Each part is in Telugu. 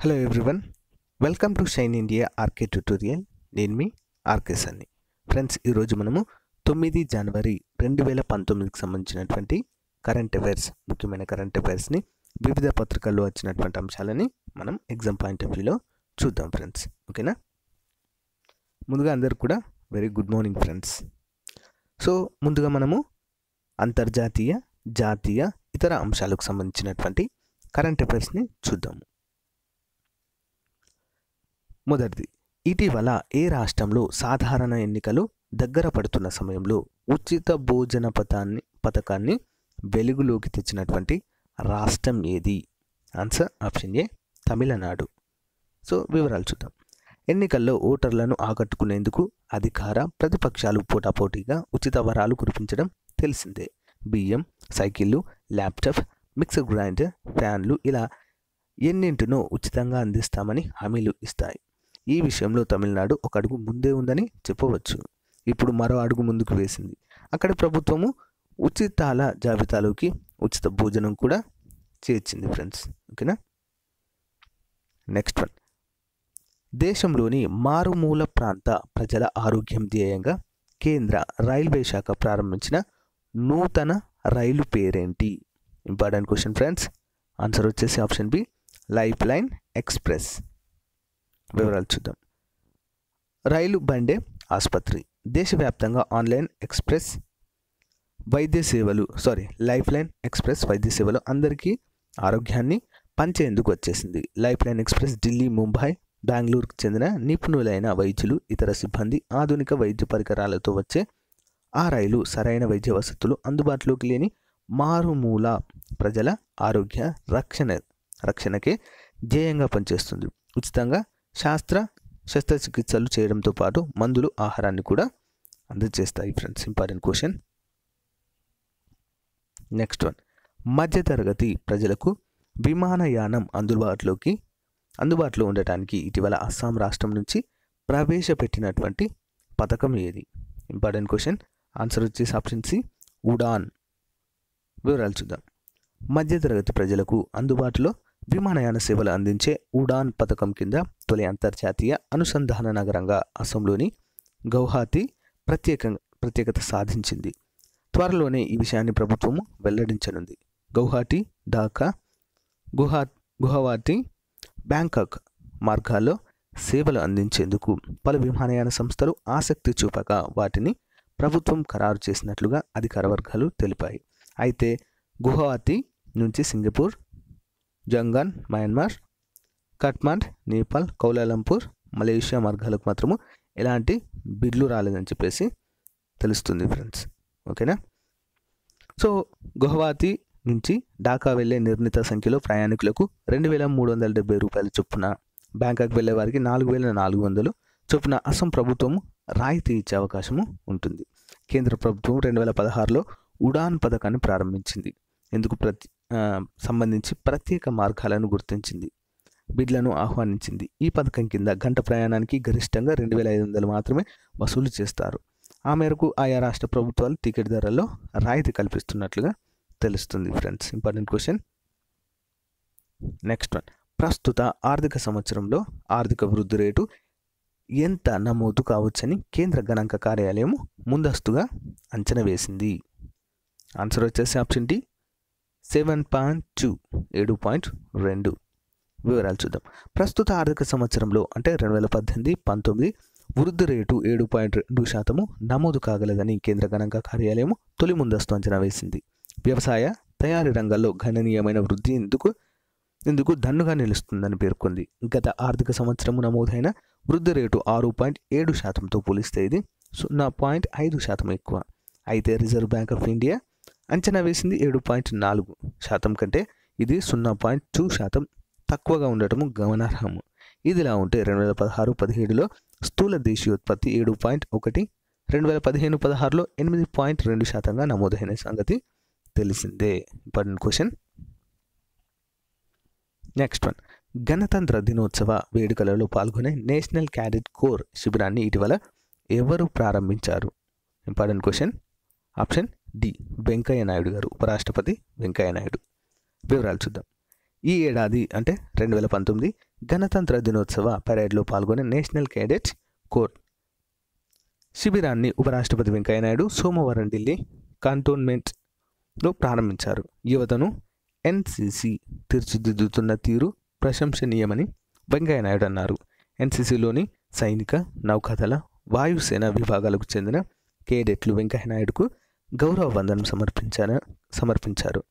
Hello everyone, welcome to shine India RK tutorial. నేను మీ ఆర్కే సన్ని. ఫ్రెండ్స్, ఈరోజు మనము 9 జనవరి 2019కి సంబంధించినటువంటి కరెంట్ అఫైర్స్, ముఖ్యమైన కరెంట్ అఫైర్స్ని వివిధ పత్రికల్లో వచ్చినటువంటి అంశాలని మనం ఎగ్జామ్ పాయింట్ ఆఫ్ వ్యూలో చూద్దాం ఫ్రెండ్స్. ఓకేనా? ముందుగా అందరు కూడా very good morning friends. So ముందుగా మనము అంతర్జాతీయ, జాతీయ, ఇతర అంశాలకు సంబంధించినటువంటి కరెంట్ అఫైర్స్ని చూద్దాము. మొదటిది, ఇటీవల ఏ రాష్ట్రంలో సాధారణ ఎన్నికలు దగ్గర పడుతున్న సమయంలో ఉచిత భోజన పథకాన్ని వెలుగులోకి తెచ్చినటువంటి రాష్ట్రం ఏది? ఆన్సర్ ఆప్షన్ ఏ, తమిళనాడు. సో వివరాలు చూద్దాం. ఎన్నికల్లో ఓటర్లను ఆకట్టుకునేందుకు అధికార ప్రతిపక్షాలు పోటాపోటీగా ఉచిత వరాలు కురిపించడం తెలిసిందే. బియ్యం, సైకిళ్ళు, ల్యాప్టాప్, మిక్సర్ గ్రైండర్, ఫ్యాన్లు ఇలా ఎన్నింటినో ఉచితంగా అందిస్తామని హామీలు ఇస్తాయి. ఈ విషయంలో తమిళనాడు ఒక అడుగు ముందే ఉందని చెప్పవచ్చు. ఇప్పుడు మరో అడుగు ముందుకు వేసింది. అక్కడ ప్రభుత్వము ఉచితాల జాబితాలోకి ఉచిత భోజనం కూడా చేర్చింది ఫ్రెండ్స్. ఓకేనా? నెక్స్ట్ వన్, దేశంలోని మారుమూల ప్రాంత ప్రజల ఆరోగ్యం ధ్యేయంగా కేంద్ర రైల్వే శాఖ ప్రారంభించిన నూతన రైలు పేరేంటి? Important question friends. ఆన్సర్ వచ్చేసి option B, life line express. వివరాలు చూద్దాం. రైలు బండే ఆసుపత్రి. దేశవ్యాప్తంగా ఆన్లైన్ ఎక్స్ప్రెస్ వైద్య సేవలు లైఫ్ లైన్ ఎక్స్ప్రెస్ వైద్య సేవలు అందరికీ ఆరోగ్యాన్ని పంచేందుకు వచ్చేసింది. Life line express Delhi, Mumbai, బెంగళూరుకు చెందిన నిపుణులైన వైద్యులు, ఇతర సిబ్బంది ఆధునిక వైద్య పరికరాలతో వచ్చే ఆ రైలు సరైన వైద్య వసతులు అందుబాటులోకి లేని మారుమూల ప్రజల ఆరోగ్య రక్షణకే ధ్యేయంగా పనిచేస్తుంది. ఉచితంగా శస్త్రచికిత్సలు చేయడంతో పాటు మందులు, ఆహారాన్ని కూడా అందజేస్తాయి friends. Important question. Next one, మధ్యతరగతి ప్రజలకు విమానయానం అందుబాటులో ఉండటానికి ఇటీవల అస్సాం రాష్ట్రం నుంచి ప్రవేశపెట్టినటువంటి పథకం ఏది? Important question. ఆన్సర్ వచ్చేసి ఆప్షన్ సి, ఉడాన్. వివరాలు చూద్దాం. మధ్యతరగతి ప్రజలకు అందుబాటులో విమానయాన సేవలు అందించే ఉడాన్ పథకం కింద తొలి అంతర్జాతీయ అనుసంధాన నగరంగా అస్సాంలోని గౌహాతి ప్రత్యేకత సాధించింది. త్వరలోనే ఈ విషయాన్ని ప్రభుత్వము వెల్లడించనుంది. గౌహాటి, ఢాకా, గువాహటి, బ్యాంకాక్ మార్గాల్లో సేవలు అందించేందుకు పలు విమానయాన సంస్థలు ఆసక్తి చూపగా వాటిని ప్రభుత్వం ఖరారు చేసినట్లుగా అధికార వర్గాలు తెలిపాయి. అయితే గువాహతి నుంచి Singapore, Yangon, Myanmar, Kathmandu, Nepal, Kuala Lumpur, Malaysia మార్గాలకు మాత్రము ఎలాంటి బిడ్లు రాలేదని చెప్పేసి తెలుస్తుంది ఫ్రెండ్స్. ఓకేనా? సో గువాహతి నుంచి ఢాకా వెళ్లే నిర్ణీత సంఖ్యలో ప్రయాణికులకు 2,370 రూపాయల చొప్పున, బ్యాంకాక్ వెళ్లే వారికి 4,400 చొప్పున అస్సాం ప్రభుత్వం రాయితీ ఇచ్చే అవకాశము ఉంటుంది. కేంద్ర ప్రభుత్వం 2016లో ఉడాన్ పథకాన్ని ప్రారంభించింది. ఇందుకు సంబంధించి ప్రత్యేక మార్గాలను గుర్తించింది, బిడ్లను ఆహ్వానించింది. ఈ పథకం కింద గంట ప్రయాణానికి గరిష్టంగా 2,500 మాత్రమే వసూలు చేస్తారు. ఆ మేరకు ఆయా రాష్ట్ర ప్రభుత్వాలు టికెట్ ధరల్లో రాయితీ కల్పిస్తున్నట్లుగా తెలుస్తుంది friends. Important question. Next one, ప్రస్తుత ఆర్థిక సంవత్సరంలో ఆర్థిక వృద్ధి రేటు ఎంత నమోదు కావచ్చని కేంద్ర గణాంక కార్యాలయం ముందస్తుగా అంచనా వేసింది? ఆన్సర్ వచ్చేసి ఆప్షన్ డి, 7.2 7.2. వివరాలు చూద్దాం. ప్రస్తుత ఆర్థిక సంవత్సరంలో అంటే 2018-19 వృద్ధి రేటు 7.2% నమోదు కాగలదని కేంద్ర గణాంక కార్యాలయం తొలి ముందస్తు అంచనా వేసింది. వ్యవసాయ తయారీ రంగాల్లో గణనీయమైన వృద్ధి ఇందుకు దన్నుగా నిలుస్తుందని పేర్కొంది. గత ఆర్థిక సంవత్సరం నమోదైన వృద్ధి రేటు 6.7%తో పోలిస్తే ఇది 0.5% ఎక్కువ. అయితే రిజర్వ్ బ్యాంక్ ఆఫ్ ఇండియా అంచనా వేసింది 7.4% కంటే ఇది 0.2% తక్కువగా ఉండటము గమనార్హము. ఇదిలా ఉంటే 2016-17లో స్థూల దేశీయోత్పత్తి 7.1, 2015-16లో 8.2%గా నమోదైన సంగతి తెలిసిందే. Important question. నెక్స్ట్ వన్, గణతంత్ర దినోత్సవ వేడుకలలో పాల్గొనే నేషనల్ క్యాడెట్ కోర్ శిబిరాన్ని ఇటీవల ఎవరు ప్రారంభించారు? Important question. Option D, Venkaiah Naidu garu, ఉపరాష్ట్రపతి వెంకయ్య నాయుడు. వివరాలు చూద్దాం. ఈ ఏడాది అంటే 2019 గణతంత్ర దినోత్సవ పరేడ్లో పాల్గొనే నేషనల్ క్యాడెట్ కోర్ శిబిరాన్ని ఉపరాష్ట్రపతి వెంకయ్యనాయుడు సోమవారం ఢిల్లీ కంటోన్మెంట్లో ప్రారంభించారు. యువతను ఎన్సీసీ తీర్చిదిద్దుతున్న తీరు ప్రశంసనీయమని వెంకయ్యనాయుడు అన్నారు. ఎన్సీసీలోని సైనిక, నౌకాదళ, వాయుసేన విభాగాలకు చెందిన కేడెట్లు వెంకయ్యనాయుడుకు గౌరవ వందనం సమర్పించారు.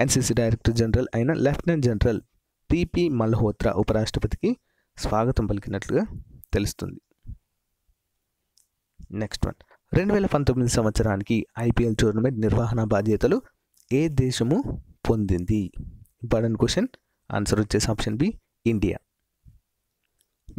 ఎన్సీసీ డైరెక్టర్ జనరల్ అయిన లెఫ్టినెంట్ జనరల్ పిపి మల్హోత్రా ఉపరాష్ట్రపతికి స్వాగతం పలికినట్లుగా తెలుస్తుంది. నెక్స్ట్ వన్, 2019 సంవత్సరానికి ఐపీఎల్ టోర్నమెంట్ నిర్వహణ బాధ్యతలు ఏ దేశము పొందింది? Important question. ఆన్సర్ వచ్చేసి ఆప్షన్ బి, ఇండియా.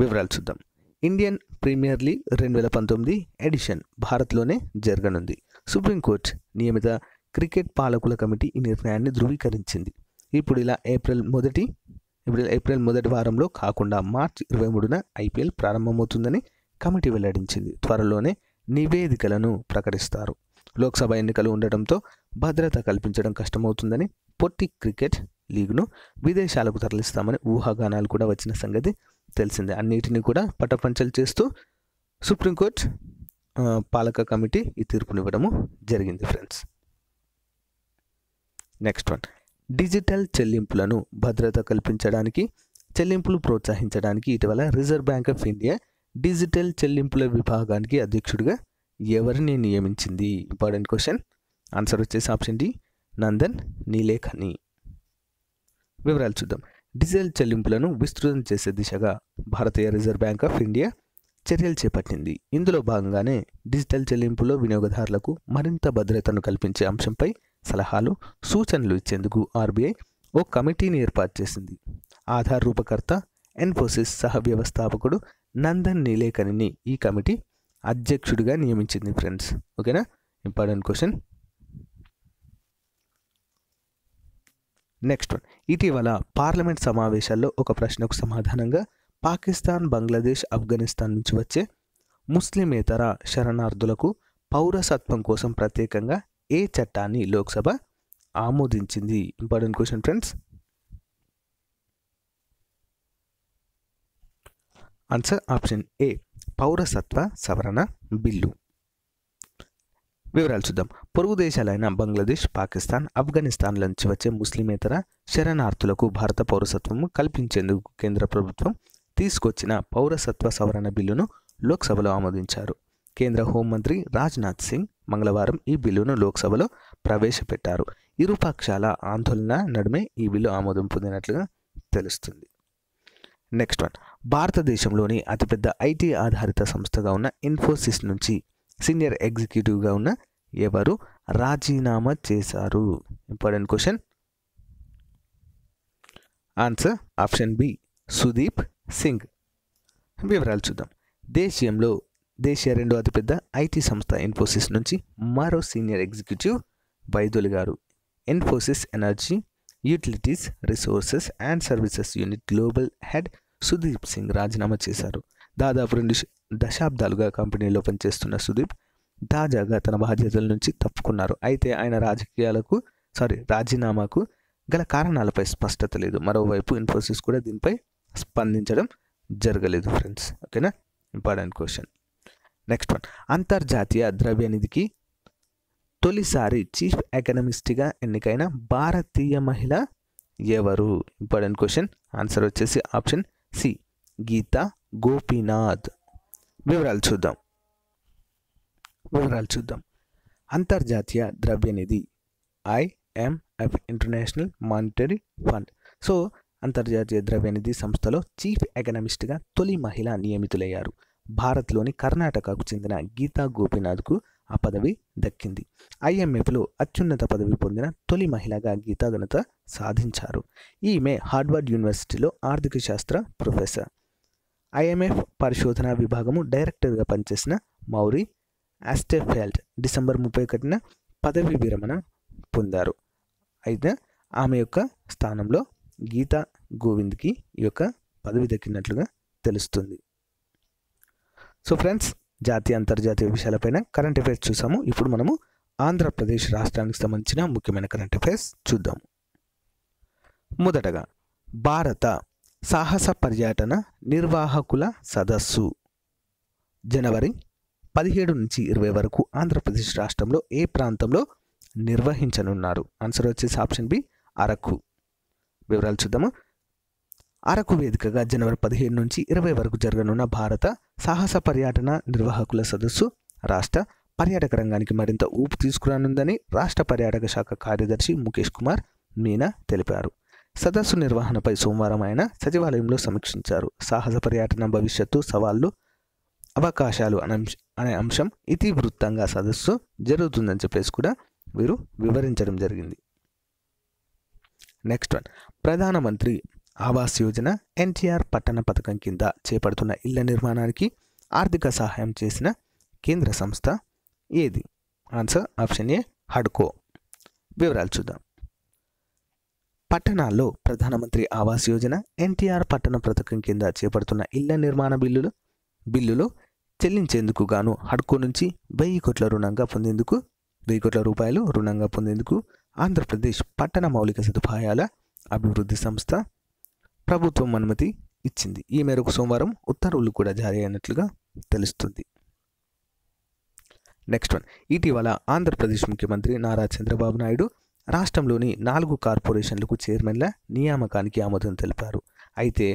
వివరాలు చూద్దాం. ఇండియన్ ప్రీమియర్ లీగ్ 2019 ఎడిషన్ భారత్లోనే జరగనుంది. సుప్రీంకోర్టు నియమిత క్రికెట్ పాలకుల కమిటీ ఈ నిర్ణయాన్ని ధృవీకరించింది. ఇప్పుడు ఏప్రిల్ మొదటి వారంలో కాకుండా మార్చి 23న ఐపీఎల్ ప్రారంభమవుతుందని కమిటీ వెల్లడించింది. త్వరలోనే నివేదికలను ప్రకటిస్తారు. లోక్సభ ఎన్నికలు ఉండటంతో భద్రత కల్పించడం కష్టమవుతుందని పొట్టి క్రికెట్ లీగ్ను విదేశాలకు తరలిస్తామని ఊహాగానాలు కూడా వచ్చిన సంగతి తెలిసిందే. అన్నిటినీ కూడా పటపంచలు చేస్తూ సుప్రీంకోర్టు పాలక కమిటీ ఈ తీర్పునివ్వడము జరిగింది ఫ్రెండ్స్. నెక్స్ట్ వన్, డిజిటల్ చెల్లింపులను భద్రత కల్పించడానికి, చెల్లింపులు ప్రోత్సహించడానికి ఇటీవల reserve bank of India digital చెల్లింపుల విభాగానికి అధ్యక్షుడిగా ఎవరిని నియమించింది? Important question. ఆన్సర్ వచ్చేసి ఆప్షన్ డి, నందన్ నీలేకని. వివరాలు చూద్దాం. డిజిటల్ చెల్లింపులను విస్తృతం చేసే దిశగా భారతీయ రిజర్వ్ బ్యాంక్ ఆఫ్ ఇండియా చర్యలు చేపట్టింది. ఇందులో భాగంగానే డిజిటల్ చెల్లింపుల్లో వినియోగదారులకు మరింత భద్రతను కల్పించే అంశంపై సలహాలు, సూచనలు ఇచ్చేందుకు ఆర్బీఐ ఓ కమిటీని ఏర్పాటు చేసింది. ఆధార్ రూపకర్త, ఇన్ఫోసిస్ సహ వ్యవస్థాపకుడు నందన్ నీలేకనిని ఈ కమిటీ అధ్యక్షుడిగా నియమించింది ఫ్రెండ్స్. ఓకేనా? Important question. నెక్స్ట్ వన్, ఇటీవల పార్లమెంట్ సమావేశాల్లో ఒక ప్రశ్నకు సమాధానంగా పాకిస్తాన్, బంగ్లాదేశ్, ఆఫ్ఘనిస్తాన్ నుంచి వచ్చే ముస్లిమేతర శరణార్థులకు పౌరసత్వం కోసం ప్రత్యేకంగా ఏ చట్టాన్ని లోక్సభ ఆమోదించింది? Important question friends. Answer option ఏ, పౌరసత్వ సవరణ బిల్లు. వివరాలు చూద్దాం. పొరుగు దేశాలైన బంగ్లాదేశ్, పాకిస్తాన్, ఆఫ్ఘనిస్తాన్ల నుంచి వచ్చే ముస్లిమేతర శరణార్థులకు భారత పౌరసత్వం కల్పించేందుకు కేంద్ర ప్రభుత్వం తీసుకొచ్చిన పౌరసత్వ సవరణ బిల్లును లోక్సభలో ఆమోదించారు. కేంద్ర హోంమంత్రి రాజ్నాథ్ సింగ్ మంగళవారం ఈ బిల్లును లోక్సభలో ప్రవేశపెట్టారు. ఇరుపక్షాల ఆందోళన నడుమే ఈ బిల్లు ఆమోదం పొందినట్లుగా తెలుస్తుంది. నెక్స్ట్ వన్, భారతదేశంలోని అతిపెద్ద ఐటీ ఆధారిత సంస్థగా ఉన్న ఇన్ఫోసిస్ నుంచి సీనియర్ ఎగ్జిక్యూటివ్గా ఉన్న ఎవరు రాజీనామా చేశారు? Important question. Answer option B, Sudeep Singh. వివరాలు చూద్దాం. దేశీయ రెండో అతిపెద్ద ఐటీ సంస్థ ఇన్ఫోసిస్ నుంచి మరో సీనియర్ ఎగ్జిక్యూటివ్ వైదొలిగారు. Infosys energy, utilities, resources and services unit global head Sudeep Singh రాజీనామా చేశారు. దాదాపు 2 దశాబ్దాలుగా కంపెనీలో పనిచేస్తున్న సుదీప్ తాజాగా తన బాధ్యతల నుంచి తప్పుకున్నారు. అయితే ఆయన రాజీనామాకు గల కారణాలపై స్పష్టత లేదు. మరోవైపు ఇన్ఫోసిస్ కూడా దీనిపై స్పందించడం జరగలేదు ఫ్రెండ్స్. ఓకేనా? Important question. నెక్స్ట్ వన్, అంతర్జాతీయ ద్రవ్యనిధికి తొలిసారి చీఫ్ ఎకనమిస్ట్గా ఎన్నికైన భారతీయ మహిళ ఎవరు? Important question. ఆన్సర్ వచ్చేసి ఆప్షన్ సి, గీతా గోపీనాథ్. వివరాలు చూద్దాం. అంతర్జాతీయ ద్రవ్యనిధి IMF international monetary fund. So అంతర్జాతీయ ద్రవ్యనిధి సంస్థలో చీఫ్ ఎకనమిస్ట్గా తొలి మహిళ నియమితులయ్యారు. భారత్లోని కర్ణాటకకు చెందిన గీతా గోపీనాథ్కు ఆ పదవి దక్కింది. IMFలో అత్యున్నత పదవి పొందిన తొలి మహిళగా గీతా ఘనత సాధించారు. ఈమె హార్వర్డ్ యూనివర్సిటీలో ఆర్థిక శాస్త్ర ప్రొఫెసర్. IMF పరిశోధనా విభాగము డైరెక్టర్గా పనిచేసిన మౌరీ ఆస్టెఫెల్డ్ డిసెంబర్ 31న పదవి విరమణ పొందారు. అయితే ఆమె యొక్క స్థానంలో గీతా గోవింద్కి ఈ యొక్క పదవి దక్కినట్లుగా తెలుస్తుంది. సో ఫ్రెండ్స్, జాతీయ అంతర్జాతీయ విషయాలపైన కరెంట్ అఫైర్స్ చూసాము. ఇప్పుడు మనము ఆంధ్రప్రదేశ్ రాష్ట్రానికి సంబంధించిన ముఖ్యమైన కరెంట్ అఫైర్స్ చూద్దాము. మొదటగా, భారత సాహస పర్యటన నిర్వాహకుల సదస్సు జనవరి 17 నుంచి 20 వరకు ఆంధ్రప్రదేశ్ రాష్ట్రంలో ఏ ప్రాంతంలో నిర్వహించనున్నారు? ఆన్సర్ వచ్చేసి ఆప్షన్ బి అరకు. వివరాలు చూద్దాము. అరకు వేదికగా జనవరి 15 నుంచి 20 వరకు జరగనున్న భారత సాహస పర్యటన నిర్వాహకుల సదస్సు రాష్ట్ర పర్యాటక రంగానికి మరింత ఊపు తీసుకురానుందని రాష్ట్ర పర్యాటక శాఖ కార్యదర్శి ముఖేష్ కుమార్ మీనా తెలిపారు. సదస్సు నిర్వహణపై సోమవారం ఆయన సచివాలయంలో సమీక్షించారు. సాహస పర్యటన భవిష్యత్తు, సవాళ్లు, అవకాశాలు అనే అంశం ఇతివృత్తంగా సదస్సు జరుగుతుందని చెప్పేసి కూడా వీరు వివరించడం జరిగింది. నెక్స్ట్ వన్, ప్రధానమంత్రి ఆవాస్ యోజన ఎన్టీఆర్ పట్టణ పథకం కింద చేపడుతున్న ఇళ్ల నిర్మాణానికి ఆర్థిక సహాయం చేసిన కేంద్ర సంస్థ ఏది? ఆన్సర్ ఆప్షన్ ఏ హడ్కో. వివరాలు చూద్దాం. పట్టణాల్లో ప్రధానమంత్రి ఆవాస్ యోజన ఎన్టీఆర్ పట్టణ పథకం కింద చేపడుతున్న ఇళ్ల నిర్మాణ బిల్లులో చెల్లించేందుకు గాను హడ్కో నుంచి 1000 కోట్ల రూపాయలు రుణంగా పొందేందుకు ఆంధ్రప్రదేశ్ పట్టణ మౌలిక సదుపాయాల అభివృద్ధి సంస్థ ప్రభుత్వం అనుమతి ఇచ్చింది. ఈ మేరకు సోమవారం ఉత్తర్వులు కూడా జారీ అయినట్లుగా తెలుస్తుంది. నెక్స్ట్ వన్, ఇటీవల ఆంధ్రప్రదేశ్ ముఖ్యమంత్రి నారా చంద్రబాబు నాయుడు రాష్ట్రంలోని 4 కార్పొరేషన్లకు చైర్మన్ల నియామకానికి ఆమోదం తెలిపారు. అయితే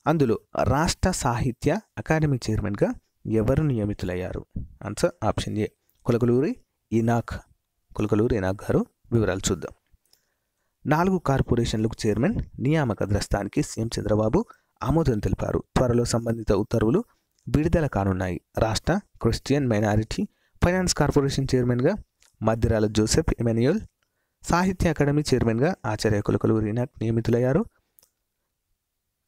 అందులో రాష్ట్ర సాహిత్య అకాడమీ చైర్మన్గా ఎవరు నియమితులయ్యారు? ఆన్సర్ ఆప్షన్ ఏ కొలకలూరి ఇనాక్ గారు. వివరాలు చూద్దాం. 4 కార్పొరేషన్లకు చైర్మన్ నియామక దృష్టానికి సీఎం చంద్రబాబు ఆమోదం తెలిపారు. త్వరలో సంబంధిత ఉత్తర్వులు విడుదల కానున్నాయి. రాష్ట్ర క్రిస్టియన్ మైనారిటీ ఫైనాన్స్ కార్పొరేషన్ చైర్మన్గా మద్దిరాల జోసెఫ్ ఎమాన్యుయల్, సాహిత్య అకాడమీ చైర్మన్గా ఆచార్య కొలకలూరి ఇనాక్ నియమితులయ్యారు.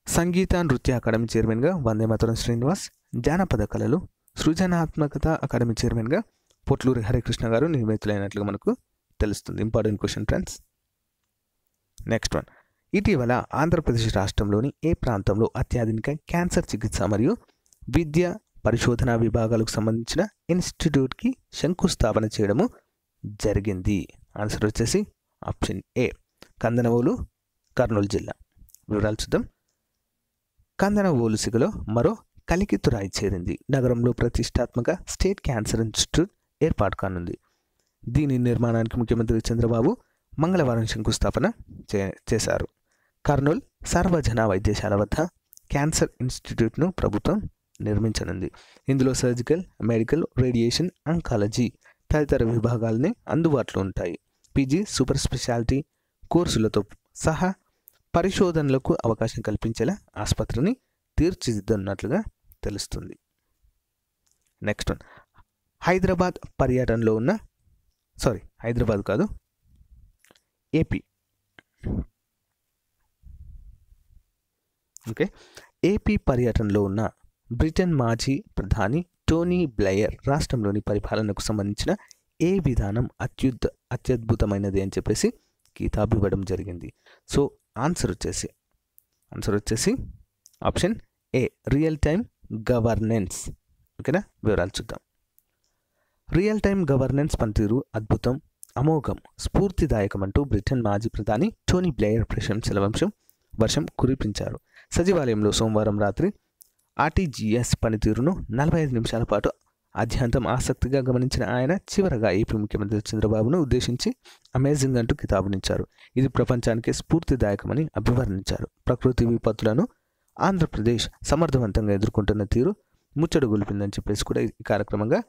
సంగీత నృత్య అకాడమీ చైర్మన్గా వందేమాతరం శ్రీనివాస్, జానపద కళలు సృజనాత్మకత అకాడమీ చైర్మన్గా పొట్లూరి హరికృష్ణ గారు నియమితులైనట్లుగా మనకు తెలుస్తుంది. Important question friends. Next one, ఇటీవల ఆంధ్రప్రదేశ్ రాష్ట్రంలోని ఏ ప్రాంతంలో అత్యాధునిక క్యాన్సర్ చికిత్స మరియు విద్య పరిశోధన విభాగాలకు సంబంధించిన ఇన్స్టిట్యూట్కి శంకుస్థాపన చేయడము జరిగింది? ఆన్సర్ వచ్చేసి ఆప్షన్ ఏ కందనవోలు, కర్నూలు జిల్లా. వివరాలు చూద్దాం. కందనవోలు సిగలో మరో కలికితురాయి చేరింది. నగరంలో ప్రతిష్టాత్మక స్టేట్ క్యాన్సర్ ఇన్స్టిట్యూట్ ఏర్పాటు కానుంది. దీని నిర్మాణానికి ముఖ్యమంత్రి చంద్రబాబు మంగళవారం శంకుస్థాపన చేశారు. కర్నూలు సర్వజన వైద్యశాల వద్ద క్యాన్సర్ ఇన్స్టిట్యూట్ను ప్రభుత్వం నిర్మించనుంది. ఇందులో సర్జికల్, మెడికల్, రేడియేషన్, అంకాలజీ తదితర విభాగాలని అందుబాటులో ఉంటాయి. పీజీ సూపర్ స్పెషాలిటీ కోర్సులతో సహా పరిశోధనలకు అవకాశం కల్పించేలా ఆసుపత్రిని తీర్చిదిద్దనున్నట్లుగా తెలుస్తుంది. నెక్స్ట్ వన్, హైదరాబాద్ కాదు ఏపీ పర్యటనలో ఉన్న బ్రిటన్ మాజీ ప్రధాని టోనీ బ్లెయిర్ రాష్ట్రంలోని పరిపాలనకు సంబంధించిన ఏ విధానం అత్యద్భుతమైనది అని చెప్పేసి కితాబు ఇవ్వడం జరిగింది. సో ఆన్సర్ వచ్చేసి option A real time governance. ఓకేనా, వివరాలు చూద్దాం. రియల్ టైమ్ గవర్నెన్స్ పనితీరు అద్భుతం, అమోఘం, స్ఫూర్తిదాయకం అంటూ బ్రిటన్ మాజీ ప్రధాని టోనీ బ్లెయిర్ ప్రశంసల వర్షం కురిపించారు. సచివాలయంలో సోమవారం రాత్రి ఆర్టీజీఎస్ పనితీరును 45 నిమిషాల పాటు అత్యంతం ఆసక్తిగా గమనించిన ఆయన చివరగా ఏపీ ముఖ్యమంత్రి చంద్రబాబును ఉద్దేశించి అమేజింగ్ అంటూ కితాబునిచ్చారు. ఇది ప్రపంచానికి స్ఫూర్తిదాయకమని అభివర్ణించారు. ప్రకృతి విపత్తులను ఆంధ్రప్రదేశ్ సమర్థవంతంగా ఎదుర్కొంటున్న తీరు ముచ్చట గొలిపిందని చెప్పేసి కూడా ఈ కార్యక్రమంగా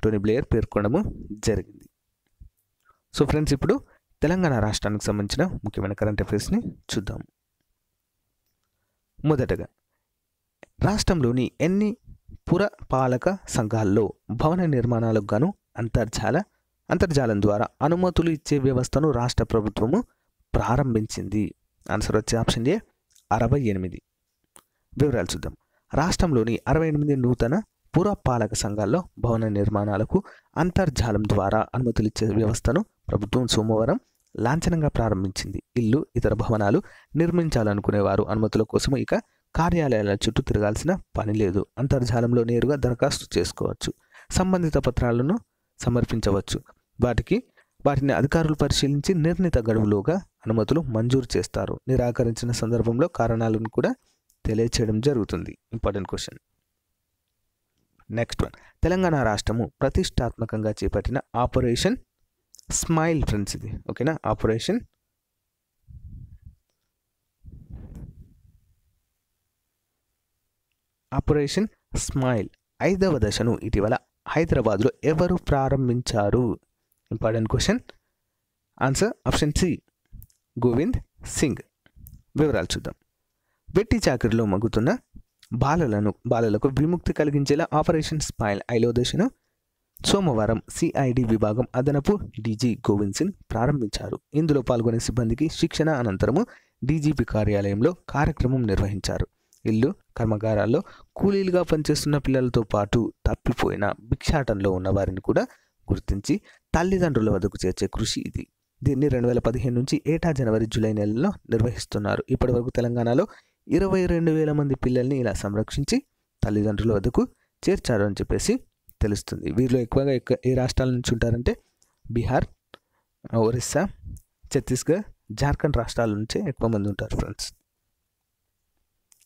టోనీ బ్లెయిర్ పేర్కొనడము జరిగింది. సో ఫ్రెండ్స్, ఇప్పుడు తెలంగాణ రాష్ట్రానికి సంబంధించిన ముఖ్యమైన కరెంట్ అఫైర్స్ని చూద్దాం. మొదటగా, రాష్ట్రంలోని ఎన్ని పురపాలక సంఘాల్లో భవన నిర్మాణాలకు గాను అంతర్జాలం ద్వారా అనుమతులు ఇచ్చే వ్యవస్థను రాష్ట్ర ప్రభుత్వము ప్రారంభించింది? ఆన్సర్ వచ్చే ఆప్షన్ ఏ 68. వివరాలు చూద్దాం. రాష్ట్రంలోని 68 నూతన పురపాలక సంఘాల్లో భవన నిర్మాణాలకు అంతర్జాలం ద్వారా అనుమతులు ఇచ్చే వ్యవస్థను ప్రభుత్వం సోమవారం లాంఛనంగా ప్రారంభించింది. ఇల్లు, ఇతర భవనాలు నిర్మించాలనుకునేవారు అనుమతుల కోసం ఇక కార్యాలయాల చుట్టూ తిరగాల్సిన పని లేదు. అంతర్జాలంలో నేరుగా దరఖాస్తు చేసుకోవచ్చు. సంబంధిత పత్రాలను సమర్పించవచ్చు. వాటిని అధికారులు పరిశీలించి నిర్ణీత గడువులోగా అనుమతులు మంజూరు చేస్తారు. నిరాకరించిన సందర్భంలో కారణాలను కూడా తెలియచేయడం జరుగుతుంది. Important question. Next one, Telangana రాష్ట్రము ప్రతిష్టాత్మకంగా చేపట్టిన ఆపరేషన్ స్మైల్ ఫ్రెండ్స్. ఇది ఓకేనా, ఆపరేషన్ స్మైల్ 5వ దశను ఇటీవల హైదరాబాద్లో ఎవరు ప్రారంభించారు? Important question. Answer option C, Govind Singh. వివరాలు చూద్దాం. వెట్టి చాకరిలో మగ్గుతున్న బాలలకు విముక్తి కలిగించేలా ఆపరేషన్ స్మైల్ 5వ దశను సోమవారం సిఐడి విభాగం అదనపు డీజీ గోవింద్ సింగ్ ప్రారంభించారు. ఇందులో పాల్గొనే సిబ్బందికి శిక్షణ అనంతరము డీజీపీ కార్యాలయంలో కార్యక్రమం నిర్వహించారు. ఇల్లు, కర్మాగారాల్లో కూలీలుగా పనిచేస్తున్న పిల్లలతో పాటు తప్పిపోయిన భిక్షాటంలో ఉన్న వారిని కూడా గుర్తించి తల్లిదండ్రుల వద్దకు చేర్చే కృషి ఇది. దీన్ని 2015 నుంచి ఏటా జనవరి, జూలై నెలల్లో నిర్వహిస్తున్నారు. ఇప్పటి వరకు తెలంగాణలో 22,000 మంది పిల్లల్ని ఇలా సంరక్షించి తల్లిదండ్రుల వద్దకు చేర్చారు అని చెప్పేసి తెలుస్తుంది. వీరిలో ఎక్కువగా ఏ రాష్ట్రాల నుంచి ఉంటారంటే బీహార్, ఒరిస్సా, ఛత్తీస్గఢ్, జార్ఖండ్ రాష్ట్రాల నుంచే ఎక్కువ మంది ఉంటారు ఫ్రెండ్స్.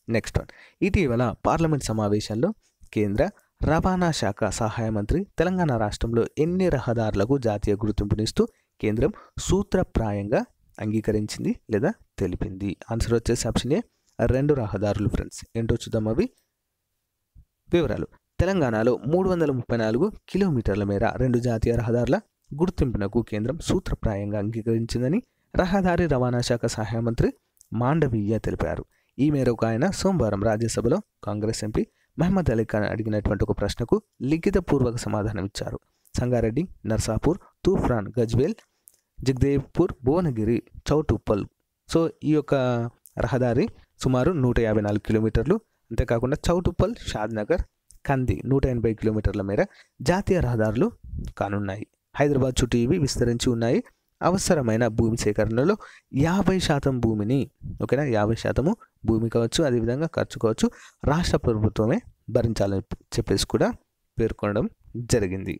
నెక్స్ట్ వన్, ఇటీవల పార్లమెంట్ సమావేశంలో కేంద్ర రవాణా శాఖ సహాయ మంత్రి తెలంగాణ రాష్ట్రంలో ఎన్ని రహదారులకు జాతీయ గుర్తింపునిస్తూ కేంద్రం సూత్రప్రాయంగా అంగీకరించింది లేదా తెలిపింది? ఆన్సర్ వచ్చేసి ఆప్షన్ ఏ, 2 రహదారులు ఫ్రెండ్స్. ఏంటో చూద్దాం అవి. వివరాలు. తెలంగాణలో 334 కిలోమీటర్ల మేర 2 జాతీయ రహదారుల గుర్తింపునకు కేంద్రం సూత్రప్రాయంగా అంగీకరించిందని రహదారి రవాణా శాఖ సహాయ మంత్రి మాండవీయ తెలిపారు. ఈ మేరకు ఆయన సోమవారం రాజ్యసభలో కాంగ్రెస్ ఎంపీ మహమ్మద్ అలీ ఖాన్ అడిగినటువంటి ఒక ప్రశ్నకు లిఖితపూర్వక సమాధానం ఇచ్చారు. సంగారెడ్డి, నర్సాపూర్, తూఫ్రాన్, గజ్వేల్, జగదేవ్పూర్, భువనగిరి, చౌటుప్పల్. సో ఈ యొక్క రహదారి సుమారు 154 కిలోమీటర్లు. అంతేకాకుండా చౌటుప్పల్, షాద్నగర్, కంది 180 కిలోమీటర్ల మేర జాతీయ రహదారులు కానున్నాయి. హైదరాబాద్ చుట్టూ ఇవి విస్తరించి ఉన్నాయి. అవసరమైన భూమి సేకరణలో 50% భూమిని, ఓకేనా, 50% భూమి కావచ్చు, అదేవిధంగా ఖర్చు కావచ్చు, రాష్ట్ర ప్రభుత్వమే భరించాలని చెప్పేసి కూడా పేర్కొనడం జరిగింది.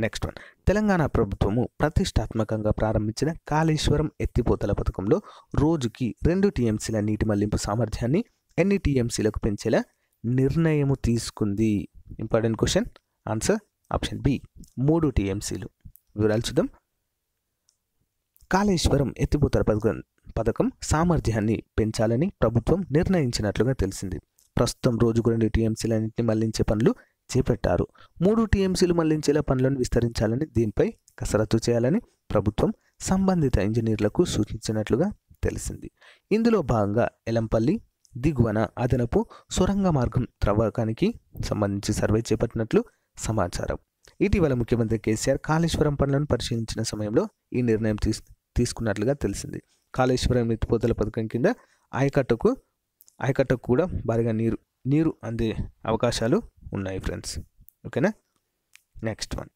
నెక్స్ట్ వన్, తెలంగాణ ప్రభుత్వము ప్రతిష్టాత్మకంగా ప్రారంభించిన కాళేశ్వరం ఎత్తిపోతల పథకంలో రోజుకి 2 టీఎంసీల నీటి మళ్లింపు సామర్థ్యాన్ని ఎన్ని టీఎంసీలకు పెంచేలా నిర్ణయము తీసుకుంది? Important question. Answer option B, 3 టీఎంసీలు. వివరాలు చూద్దాం. కాళేశ్వరం ఎత్తిపోతల పథకం సామర్థ్యాన్ని పెంచాలని ప్రభుత్వం నిర్ణయించినట్లుగా తెలిసింది. ప్రస్తుతం రోజుకు 2 టీఎంసీలన్నింటినీ మళ్లించే పనులు చేపట్టారు. 3 టీఎంసీలు మళ్లించేలా పనులను విస్తరించాలని, దీనిపై కసరత్తు చేయాలని ప్రభుత్వం సంబంధిత ఇంజనీర్లకు సూచించినట్లుగా తెలిసింది. ఇందులో భాగంగా ఎలంపల్లి దిగువన అదనపు సొరంగ మార్గం త్రవ్వకానికి సంబంధించి సర్వే చేపట్టినట్లు సమాచారం. ఇటీవల ముఖ్యమంత్రి కేసీఆర్ కాళేశ్వరం పనులను పరిశీలించిన సమయంలో ఈ నిర్ణయం తీసుకున్నట్లుగా తెలిసింది. కాళేశ్వరం ఎత్తిపోతల పథకం కింద ఆయకట్టుకు కూడా భారీగా నీరు అందే అవకాశాలు ఉన్నాయి ఫ్రెండ్స్. ఓకేనా. నెక్స్ట్ వన్,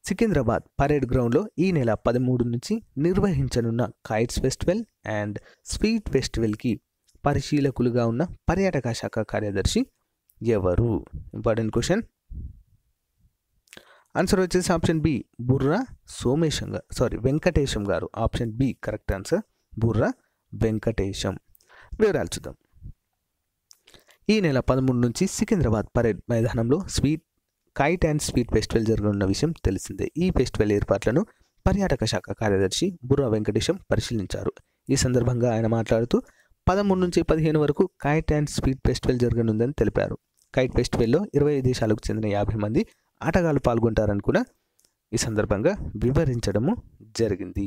సికింద్రాబాద్ పరేడ్ గ్రౌండ్లో ఈ నెల 13 నుంచి నిర్వహించనున్న కైట్స్ ఫెస్టివల్ అండ్ స్వీట్ ఫెస్టివల్కి పరిశీలకులుగా ఉన్న పర్యాటక శాఖ కార్యదర్శి ఎవరు? Important question. ఆన్సర్ వచ్చేసి option B, Burra Venkatesham garu. Option B correct answer, Burra Venkatesham. వివరాలు చూద్దాం. ఈ నెల 13 నుంచి సికింద్రాబాద్ పరేడ్ మైదానంలో కైట్ అండ్ స్వీట్ ఫెస్టివల్ జరగనున్న విషయం తెలిసిందే. ఈ ఫెస్టివల్ ఏర్పాట్లను పర్యాటక శాఖ కార్యదర్శి బుర్రా వెంకటేశం పరిశీలించారు. ఈ సందర్భంగా ఆయన మాట్లాడుతూ 13 నుంచి 15 వరకు కైట్ అండ్ స్వీట్ ఫెస్టివల్ జరగనుందని తెలిపారు. కైట్ ఫెస్టివల్లో 20 దేశాలకు చెందిన 50 మంది ఆటగాళ్లు పాల్గొంటారని కూడా ఈ సందర్భంగా వివరించడము జరిగింది.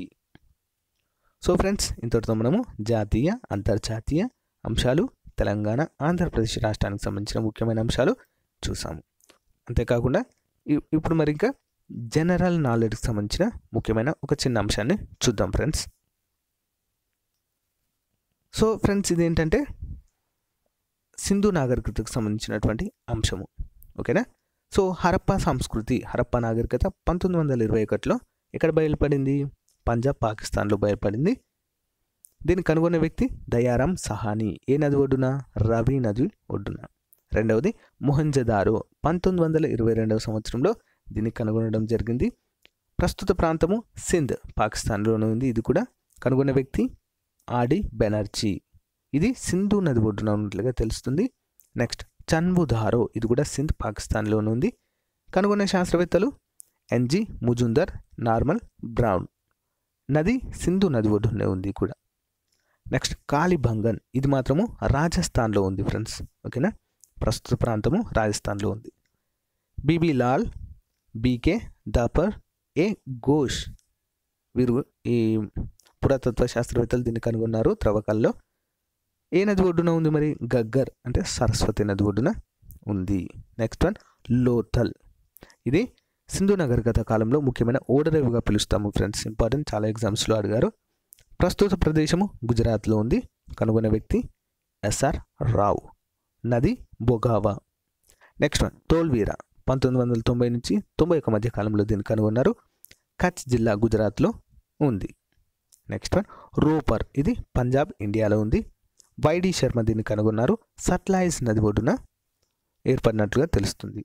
సో ఫ్రెండ్స్, ఇంతటితో మనము జాతీయ, అంతర్జాతీయ అంశాలు, తెలంగాణ, ఆంధ్రప్రదేశ్ రాష్ట్రానికి సంబంధించిన ముఖ్యమైన అంశాలు చూసాము. అంతేకాకుండా ఇప్పుడు మరి ఇంకా జనరల్ నాలెడ్జ్కి సంబంధించిన ముఖ్యమైన ఒక చిన్న అంశాన్ని చూద్దాం ఫ్రెండ్స్. సో ఫ్రెండ్స్, ఇదేంటంటే సింధు నాగరికతకు సంబంధించినటువంటి అంశము. ఓకేనా. సో హరప్పా నాగరికత 1921లో ఎక్కడ బయలుపడింది? పంజాబ్, పాకిస్తాన్లో బయలుపడింది. దీన్ని కనుగొన్న వ్యక్తి దయారాం సహానీ. ఏ నది ఒడ్డున? రవి నది ఒడ్డున. రెండవది మొహంజదారో, 1922వ సంవత్సరంలో దీన్ని కనుగొనడం జరిగింది. ప్రస్తుత ప్రాంతము సింధ్, పాకిస్తాన్లోనే ఉంది. ఇది కూడా కనుగొన్న వ్యక్తి ఆడి బెనర్జీ. ఇది సింధు నది ఒడ్డున ఉన్నట్లుగా తెలుస్తుంది. నెక్స్ట్ చన్బుధారో, ఇది కూడా సింధ్ పాకిస్తాన్లోనే ఉంది. కనుగొన్న శాస్త్రవేత్తలు ఎన్జి ముజుందర్, నార్మల్ బ్రౌన్. నది సింధు నది ఒడ్డునే ఉంది కూడా. నెక్స్ట్ కాలిబంగన్, ఇది మాత్రము రాజస్థాన్లో ఉంది ఫ్రెండ్స్. ఓకేనా, ప్రస్తుత ప్రాంతము రాజస్థాన్లో ఉంది. బిబి లాల్, బీకే దాపర్, ఏ ఘోష్, వీరు ఈ పురాతత్వ శాస్త్రవేత్తలు దీన్ని కనుగొన్నారు త్రవ్వకాల్లో. ఏ నది ఒడ్డున ఉంది మరి? గగ్గర్ అంటే సరస్వతి నది ఒడ్డున ఉంది. నెక్స్ట్ వన్ లోథల్, ఇది సింధు నాగరికత కాలంలో ముఖ్యమైన ఓడరేవుగా పిలుస్తాము ఫ్రెండ్స్. ఇంపార్టెంట్, చాలా ఎగ్జామ్స్లో అడిగారు. ప్రస్తుత ప్రదేశము గుజరాత్లో ఉంది. కనుగొన్న వ్యక్తి ఎస్ఆర్ రావు. నది బొగావా. నెక్స్ట్ వన్ తోల్వీరా, 1990 నుంచి 91 మధ్య కాలంలో దీన్ని కనుగొన్నారు. కచ్ జిల్లా గుజరాత్లో ఉంది. నెక్స్ట్ వన్ రోపర్, ఇది పంజాబ్ ఇండియాలో ఉంది. వైడి శర్మ దీన్ని కనుగొన్నారు. సట్లైజ్ నది ఒడ్డున ఏర్పడినట్లుగా తెలుస్తుంది.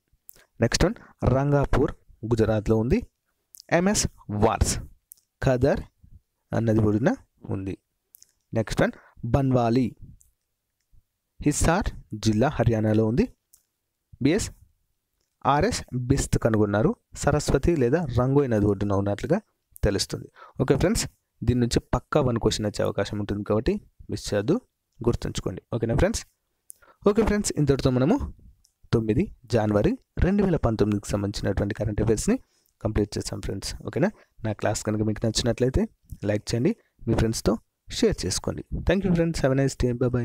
నెక్స్ట్ వన్ రంగాపూర్, గుజరాత్లో ఉంది. ఎంఎస్ వార్స్, ఖదర్ నది ఒడ్డున ఉంది. నెక్స్ట్ వన్ బన్వాలి, హిస్సార్ జిల్లా హర్యానాలో ఉంది. బిఎస్ ఆర్ఎస్ బిస్త్ కనుగొన్నారు. సరస్వతి లేదా రంగోయ్ నది ఒడ్డున ఉన్నట్లుగా తెలుస్తుంది. ఓకే ఫ్రెండ్స్, దీని నుంచి పక్కా 1 క్వశ్చన్ వచ్చే అవకాశం ఉంటుంది కాబట్టి మిస్ చేయొద్దు, గుర్తుంచుకోండి. ఓకేనా ఫ్రెండ్స్? ఓకే ఫ్రెండ్స్, ఇంతటితో మనము 9 జనవరి 2019కి సంబంధించినటువంటి కరెంట్ అఫైర్స్ని కంప్లీట్ చేస్తాం ఫ్రెండ్స్. ఓకేనా? నా క్లాస్ కనుక మీకు నచ్చినట్లయితే లైక్ చేయండి, మీ ఫ్రెండ్స్తో షేర్ చేసుకోండి. Thank you friends, have a nice day, by by.